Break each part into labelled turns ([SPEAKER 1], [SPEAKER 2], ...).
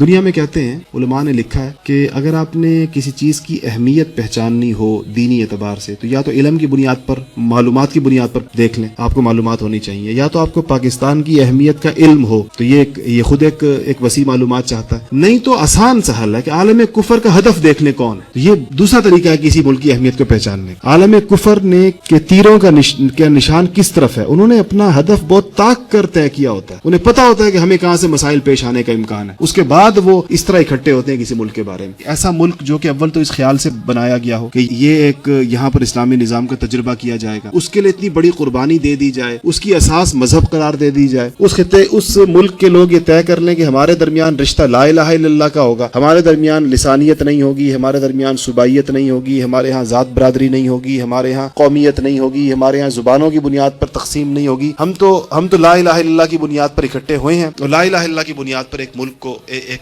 [SPEAKER 1] دنیا میں کہتے ہیں، علماء نے لکھا ہے کہ اگر آپ نے کسی چیز کی اہمیت پہچاننی ہو دینی اعتبار سے تو یا تو علم کی بنیاد پر، معلومات کی بنیاد پر دیکھ لیں، آپ کو معلومات ہونی چاہیے، یا تو آپ کو پاکستان کی اہمیت کا علم ہو تو یہ خود ایک وسیع معلومات چاہتا ہے، نہیں تو آسان سا حل ہے کہ عالم کفر کا ہدف دیکھ لیں کون ہے. تو یہ دوسرا طریقہ ہے کسی ملک کی اہمیت کو پہچاننے. عالم کفر نے کہ تیروں کا نشان کس طرف ہے، انہوں نے اپنا ہدف بہت طاق کر طے کیا ہوتا ہے. انہیں پتا ہوتا ہے کہ ہمیں کہاں سے مسائل پیش آنے کا امکان ہے، اس کے بعد وہ اس طرح اکٹھے ہوتے ہیں کسی ملک کے بارے میں. ایسا ملک جو کہ اول تو اس خیال سے بنایا گیا ہو کہ یہ ایک یہاں پر اسلامی نظام کا تجربہ کیا جائے گا، اس کے لیے اتنی بڑی قربانی دے دی جائے، اس کی اساس مذہب قرار دے دی جائے، اس ملک کے لوگ یہ طے کر لیں کہ ہمارے درمیان رشتہ لا الہ الا اللہ کا ہوگا، ہمارے درمیان لسانیت نہیں ہوگی، ہمارے درمیان صوبائیت نہیں ہوگی، ہمارے ہاں ذات برادری نہیں ہوگی، ہمارے ہاں قومیت نہیں ہوگی، ہمارے ہاں زبانوں کی بنیاد پر تقسیم نہیں ہوگی، ہم تو لا الہ الا اللہ کی بنیاد پر اکٹھے ہوئے ہیں اور لا الہ الا اللہ کی بنیاد پر ایک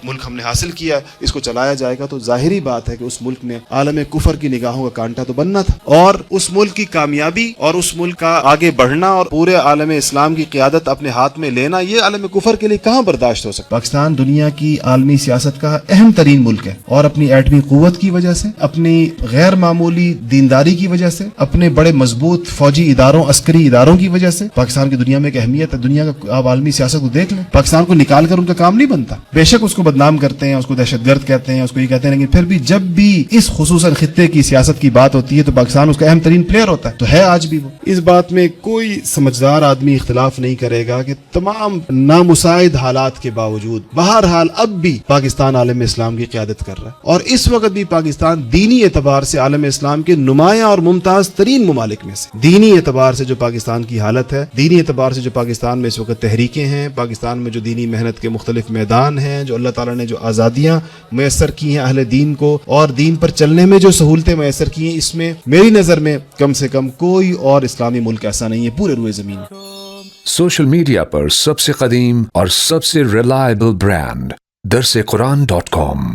[SPEAKER 1] ملک ہم نے حاصل کیا ہے، اس کو چلایا جائے گا. تو ظاہری بات ہے کہ اس ملک نے عالم کفر کی نگاہوں کا کانٹا تو بننا تھا، اور اس ملک کی کامیابی اور اس ملک کا آگے بڑھنا اور پورے عالم اسلام کی قیادت اپنے ہاتھ میں لینا، یہ عالم کفر کے لیے کہاں برداشت ہو سکتا. پاکستان دنیا کی عالمی سیاست کا اہم ترین ملک ہے، اور اپنی ایٹمی قوت کی وجہ سے، اپنی غیر معمولی دینداری کی وجہ سے، اپنے بڑے مضبوط فوجی اداروں، عسکری اداروں کی وجہ سے پاکستان کی دنیا میں ایک اہمیت ہے. دنیا کا آپ عالمی سیاست کو دیکھ لیں، پاکستان کو نکال کر ان کا کام نہیں بنتا. بے شک اس کو بدنام کرتے ہیں، اس کو دہشت گرد کہتے ہیں، اس کو یہ کہتے ہیں، لیکن پھر بھی جب بھی اس خصوصاً خطے کی سیاست کی بات ہوتی ہے تو پاکستان اس کا اہم ترین پلیئر ہوتا ہے. تو ہے آج بھی وہ. اس بات میں کوئی سمجھدار آدمی اختلاف نہیں کرے گا کہ تمام نامساعد حالات کے باوجود بہرحال اب بھی پاکستان عالم اسلام کی قیادت کر رہا ہے، اور اس وقت بھی پاکستان دینی اعتبار سے عالم اسلام کے نمایاں اور ممتاز ترین ممالک میں سے. دینی اعتبار سے جو پاکستان کی حالت ہے، دینی اعتبار سے جو پاکستان میں اس وقت تحریکیں ہیں، پاکستان میں جو دینی محنت کے مختلف میدان ہیں، جو اللہ تعالیٰ نے جو آزادیاں میسر کی ہیں اہل دین کو، اور دین پر چلنے میں جو سہولتیں میسر کی ہیں، اس میں میری نظر میں کم سے کم کوئی اور اسلامی ملک ایسا نہیں ہے پورے روئے زمین.
[SPEAKER 2] سوشل میڈیا پر سب سے قدیم اور سب سے ریلائبل برانڈ درسقرآن.com